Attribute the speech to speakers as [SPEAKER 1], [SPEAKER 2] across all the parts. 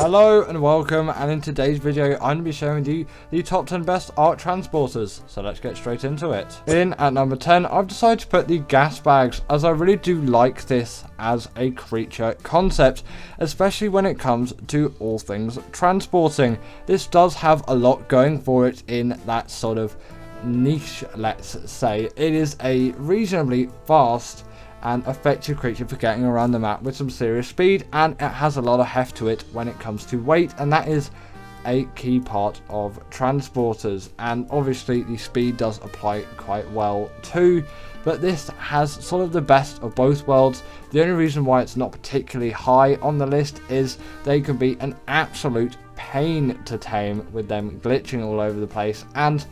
[SPEAKER 1] Hello and welcome, and in today's video I'm going to be showing you the top 10 best Ark Transporters, so let's get straight into it. In at number 10, I've decided to put the Gasbags, as I really do like this as a creature concept, especially when it comes to all things transporting. This does have a lot going for it in that sort of niche, let's say. It is a reasonably fast and effective creature for getting around the map with some serious speed, and it has a lot of heft to it when it comes to weight, and that is a key part of transporters. And obviously the speed does apply quite well too, but this has sort of the best of both worlds. The only reason why it's not particularly high on the list is they can be an absolute pain to tame with them glitching all over the place, and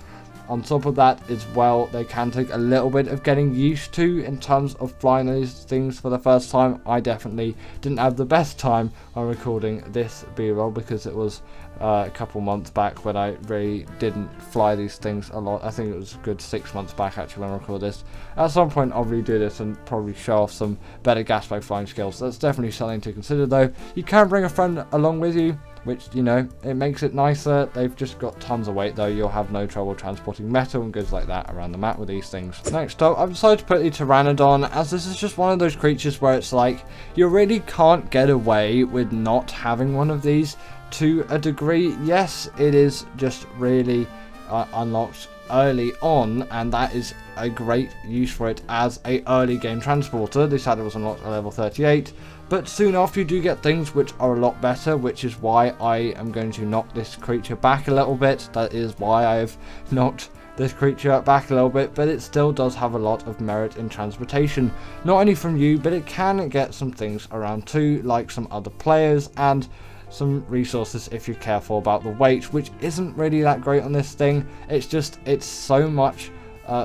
[SPEAKER 1] on top of that as well, they can take a little bit of getting used to in terms of flying these things for the first time. I definitely didn't have the best time on recording this B-roll because it was a couple months back when I really didn't fly these things a lot. I think it was a good 6 months back actually when I recorded this. At some point I'll redo this and probably show off some better Gasbag flying skills. That's definitely something to consider though. You can bring a friend along with you, which, you know, it makes it nicer. They've just got tons of weight though. You'll have no trouble transporting metal and goods like that around the map with these things. Next up, I've decided to put the Pteranodon, as this is just one of those creatures where it's like, you really can't get away with not having one of these to a degree. Yes, it is just really unlocked early on, and that is a great use for it as a early game transporter. This had it was unlocked at level 38, but soon after you do get things which are a lot better, which is why I am going to knock this creature back a little bit. That is why I've knocked this creature back a little bit, but it still does have a lot of merit in transportation, not only from you, but it can get some things around too, like some other players and some resources if you're careful about the weight, which isn't really that great on this thing. It's so much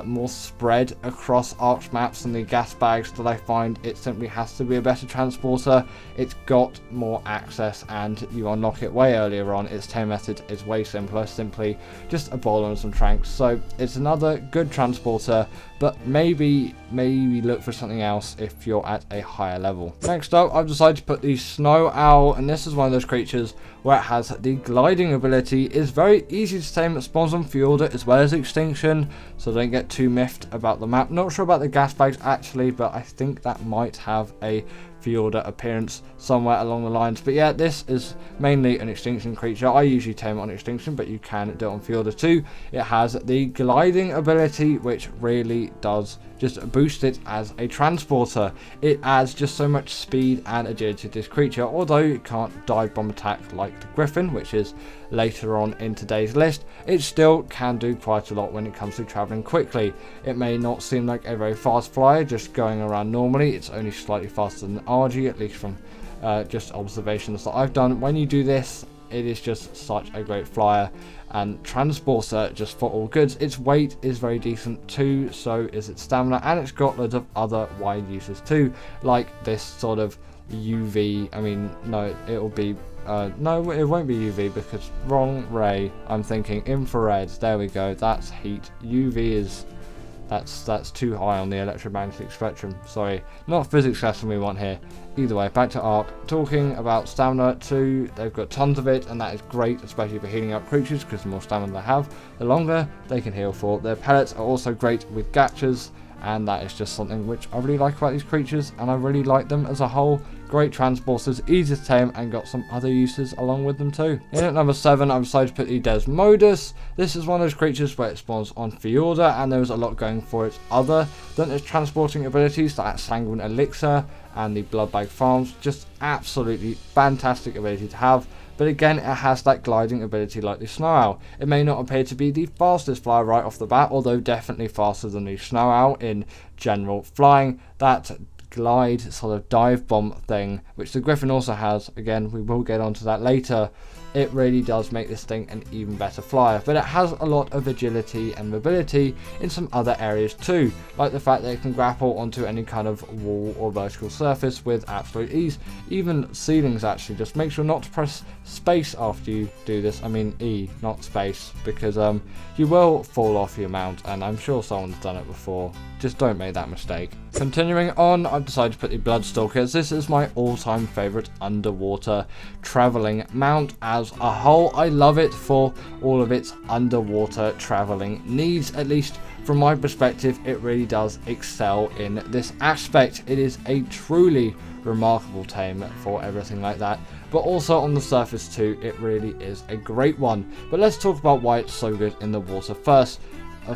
[SPEAKER 1] more spread across Ark maps than the Gasbags that I find it simply has to be a better transporter. It's got more access and you unlock it way earlier on. Its tame method is way simpler, simply just a bowler and some tranks. So it's another good transporter, but maybe look for something else if you're at a higher level. Next up, I've decided to put the Snow Owl, and this is one of those creatures where it has the gliding ability. Is very easy to tame. It spawns on Fjorda as well as Extinction, so don't get too miffed about the map. Not sure about the Gasbags actually, but I think that might have a Fjorda appearance somewhere along the lines. But yeah, this is mainly an Extinction creature. I usually tame it on Extinction, but you can do it on Fjorda too. It has the gliding ability, which really does just boost it as a transporter. It adds just so much speed and agility to this creature, although it can't dive bomb attack like the Griffin, which is later on in today's list. It still can do quite a lot when it comes to traveling quickly. It may not seem like a very fast flyer just going around normally. It's only slightly faster than RG, at least from just observations that I've done. When you do this, it is just such a great flyer and transporter just for all goods. Its weight is very decent too, so is its stamina, and it's got loads of other wide uses too, like this sort of UV, I mean, no, it'll be no, it won't be UV because wrong ray. I'm thinking infrared. There we go. That's heat. UV is that's too high on the electromagnetic spectrum. Sorry, not physics lesson we want here. Either way, back to Ark. Talking about stamina too, they've got tons of it, and that is great, especially for healing up creatures, because the more stamina they have, the longer they can heal for. Their pellets are also great with gachas, and that is just something which I really like about these creatures, and I really like them as a whole. Great transporters, easy to tame, and got some other uses along with them too. In at number 7, I've decided to put the Desmodus. This is one of those creatures where it spawns on Fjorda, and there is a lot going for it other than its transporting abilities, like Sanguine Elixir and the Bloodbag Farms. Just absolutely fantastic ability to have. But again, it has that gliding ability like the Snow Owl. It may not appear to be the fastest flyer right off the bat, although definitely faster than the Snow Owl in general flying. That glide sort of dive bomb thing, which the Griffin also has, again we will get onto that later, it really does make this thing an even better flyer. But it has a lot of agility and mobility in some other areas too, like the fact that it can grapple onto any kind of wall or vertical surface with absolute ease, even ceilings actually. Just make sure not to press space after you do this, I mean E, not space, because you will fall off your mount, and I'm sure someone's done it before. Just don't make that mistake. Continuing on, I've I've decided to put the Bloodstalkers. This is my all-time favourite underwater travelling mount as a whole. I love it for all of its underwater travelling needs. At least from my perspective, it really does excel in this aspect. It is a truly remarkable tame for everything like that, but also on the surface too, it really is a great one. But let's talk about why it's so good in the water first.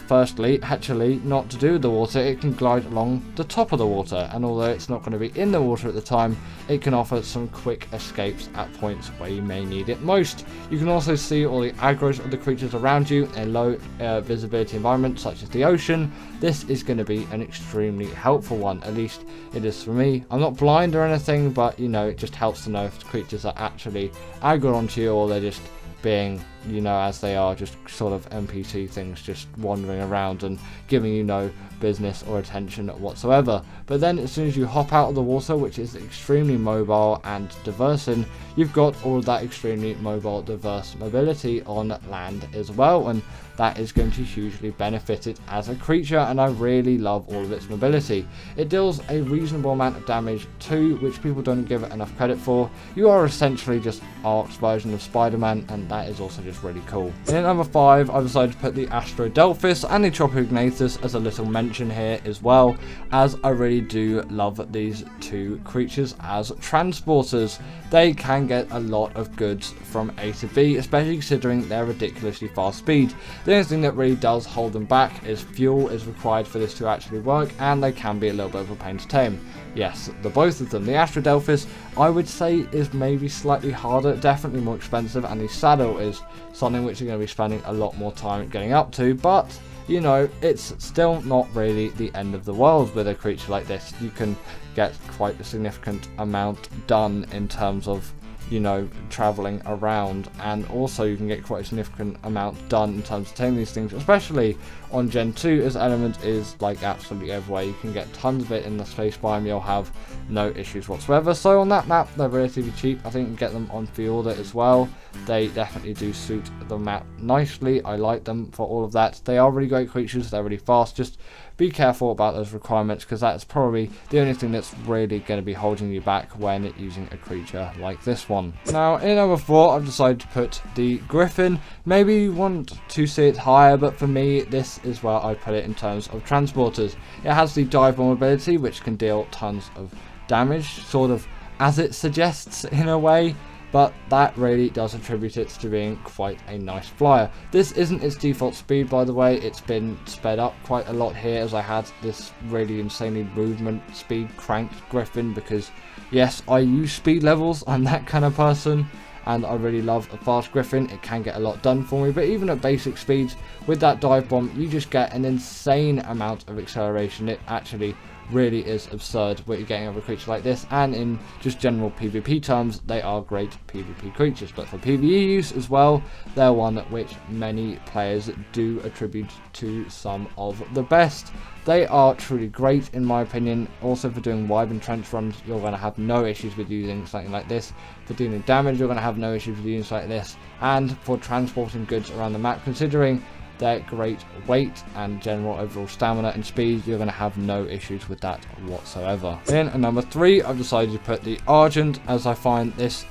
[SPEAKER 1] Firstly, actually, not to do with the water, it can glide along the top of the water, and although it's not going to be in the water at the time, it can offer some quick escapes at points where you may need it most. You can also see all the aggros of the creatures around you in a low visibility environment such as the ocean. This is going to be an extremely helpful one, at least it is for me. I'm not blind or anything, but you know, it just helps to know if the creatures are actually aggroed onto you or they're just being, you know, as they are, just sort of NPC things just wandering around and giving you no business or attention whatsoever. But then as soon as you hop out of the water, which is extremely mobile and diverse in, you've got all of that extremely mobile, diverse mobility on land as well, and that is going to hugely benefit it as a creature, and I really love all of its mobility. It deals a reasonable amount of damage too, which people don't give it enough credit for. You are essentially just Ark's version of Spider-Man, and that is also just really cool. In at number 5, I've decided to put the Astrod Delphustropus and the Tropognathus as a little mention here as well, as I really do love these two creatures as transporters. They can get a lot of goods from A to B, especially considering their ridiculously fast speed. The only thing that really does hold them back is fuel is required for this to actually work, and they can be a little bit of a pain to tame. Yes, the both of them. The Astrod Delphustropus, I would say, is maybe slightly harder, definitely more expensive, and the saddle is something which you're going to be spending a lot more time getting up to, but you know, it's still not really the end of the world with a creature like this. You can get quite a significant amount done in terms of, you know, traveling around, and also you can get quite a significant amount done in terms of taming these things, especially on Gen 2, as element is like absolutely everywhere. You can get tons of it in the space biome, you'll have no issues whatsoever. So on that map, they're relatively cheap. I think you can get them on Fielder as well. They definitely do suit the map nicely. I like them for all of that. They are really great creatures, they're really fast. Just be careful about those requirements, because that's probably the only thing that's really going to be holding you back when using a creature like this one. Now, in number 4, I've decided to put the Griffin. Maybe you want to see it higher, but for me, this is where I put it in terms of transporters. It has the dive bomb ability, which can deal tons of damage, sort of as it suggests in a way, but that really does attribute it to being quite a nice flyer. This isn't its default speed, by the way. It's been sped up quite a lot here, as I had this really insanely movement speed cranked Griffin, because yes, I use speed levels, I'm that kind of person, and I really love a fast Griffin. It can get a lot done for me, but even at basic speeds, with that dive bomb, you just get an insane amount of acceleration. It actually really is absurd what you're getting of a creature like this, and in just general PvP terms, they are great PvP creatures, but for PvE use as well, they're one which many players do attribute to some of the best. They are truly great in my opinion. Also for doing wide and trench runs, you're going to have no issues with using something like this. For dealing damage, you're going to have no issues with using something like this, and for transporting goods around the map, considering their great weight and general overall stamina and speed, you're going to have no issues with that whatsoever. In at number 3, I've decided to put the Argent, as I find it's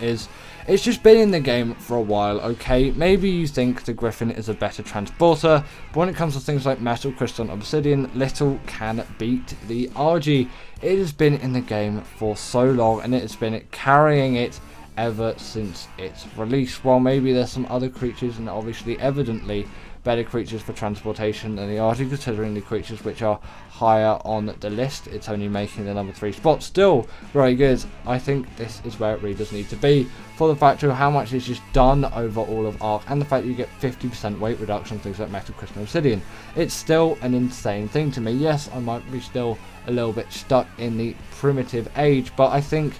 [SPEAKER 1] just been in the game for a while, okay? Maybe you think the Griffin is a better transporter, but when it comes to things like metal, crystal and obsidian, little can beat the Argy. It has been in the game for so long, and it has been carrying it ever since its release. While maybe there's some other creatures, and obviously evidently better creatures for transportation than the Argy, considering the creatures which are higher on the list. It's only making the number 3 spot. Still very good. I think this is where it really does need to be, for the fact of how much is just done over all of Ark, and the fact that you get 50% weight reduction on things like metal, crystal and obsidian. It's still an insane thing to me. Yes, I might be still a little bit stuck in the primitive age, but I think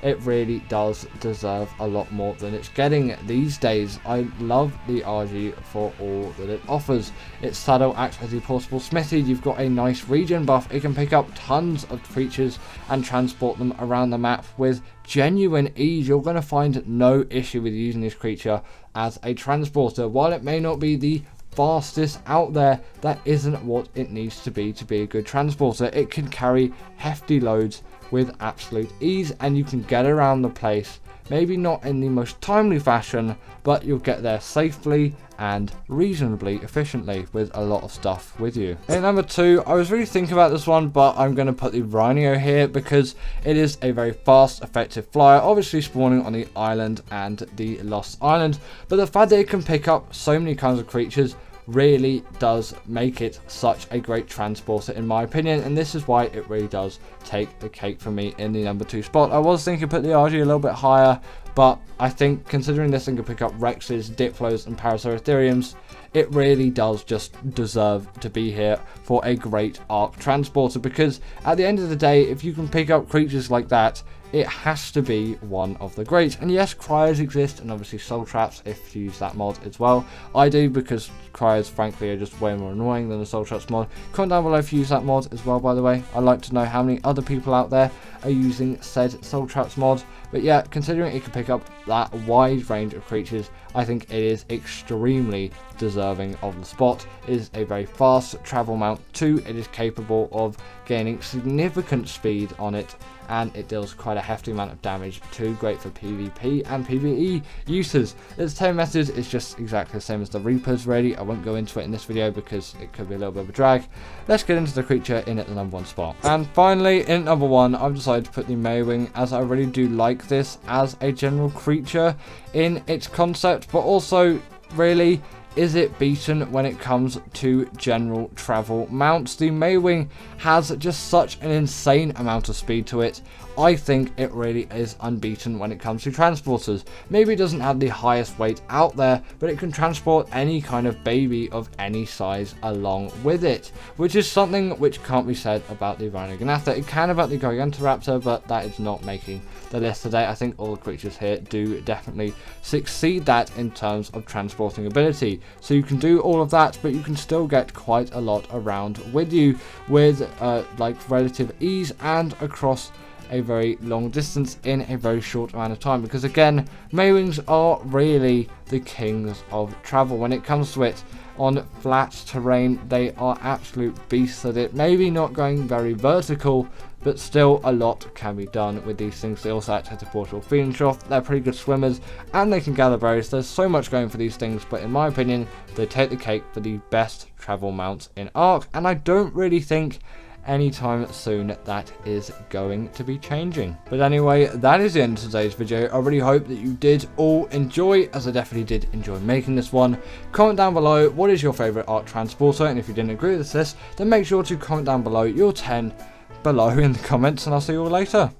[SPEAKER 1] it really does deserve a lot more than it's getting these days. I love the RG for all that it offers. Its saddle acts as a portable smithy. You've got a nice regen buff. It can pick up tons of creatures and transport them around the map with genuine ease. You're going to find no issue with using this creature as a transporter. While it may not be the fastest out there, that isn't what it needs to be a good transporter. It can carry hefty loads with absolute ease, and you can get around the place, maybe not in the most timely fashion, but you'll get there safely and reasonably efficiently with a lot of stuff with you. In number 2, I was really thinking about this one, but I'm going to put the Rhino here because it is a very fast, effective flyer, obviously spawning on the island and the Lost Island, but the fact that it can pick up so many kinds of creatures really does make it such a great transporter in my opinion, and this is why it really does take the cake for me in the number 2 spot. I was thinking put the RG a little bit higher, but I think considering this thing can pick up Rexes, Diplos and Paraceratheriums, it really does just deserve to be here for a great Ark Transporter, because at the end of the day, if you can pick up creatures like that, it has to be one of the greats. And yes, cryos exist, and obviously soul traps if you use that mod as well. I do, because cryos frankly are just way more annoying than the soul traps mod. Comment down below if you use that mod as well, by the way. I'd like to know how many other people out there are using said soul traps mod. But yeah, considering it can pick up that wide range of creatures, I think it is extremely deserving of the spot. It is a very fast travel mount too. It is capable of gaining significant speed on it, and it deals quite a hefty amount of damage too. Great for PvP and PvE uses. Its tame method is just exactly the same as the Reapers really. I won't go into it in this video because it could be a little bit of a drag. Let's get into the creature in at the number 1 spot. And finally, in number 1, I've decided to put the Mwing, as I really do like this as a general creature in its concept, but also really, is it beaten when it comes to general travel mounts? The Mwing has just such an insane amount of speed to it. I think it really is unbeaten when it comes to transporters. Maybe it doesn't have the highest weight out there, but it can transport any kind of baby of any size along with it, which is something which can't be said about the Rhinognatha. It can about the Gigantoraptor, but that is not making the list today. I think all the creatures here do definitely succeed that in terms of transporting ability. So you can do all of that, but you can still get quite a lot around with you with like relative ease and across a very long distance in a very short amount of time, because again, Mwings are really the kings of travel when it comes to it. On flat terrain, they are absolute beasts at it. Maybe not going very vertical, but still a lot can be done with these things. They also act as a portable feeding trough. They're pretty good swimmers, and they can gather berries. There's so much going for these things, but in my opinion, they take the cake for the best travel mounts in Ark, and I don't really think anytime soon that is going to be changing. But anyway, that is the end of today's video. I really hope that you did all enjoy, as I definitely did enjoy making this one. Comment down below what is your favorite Ark Transporter, and if you didn't agree with this, then make sure to comment down below your 10 below in the comments, and I'll see you all later.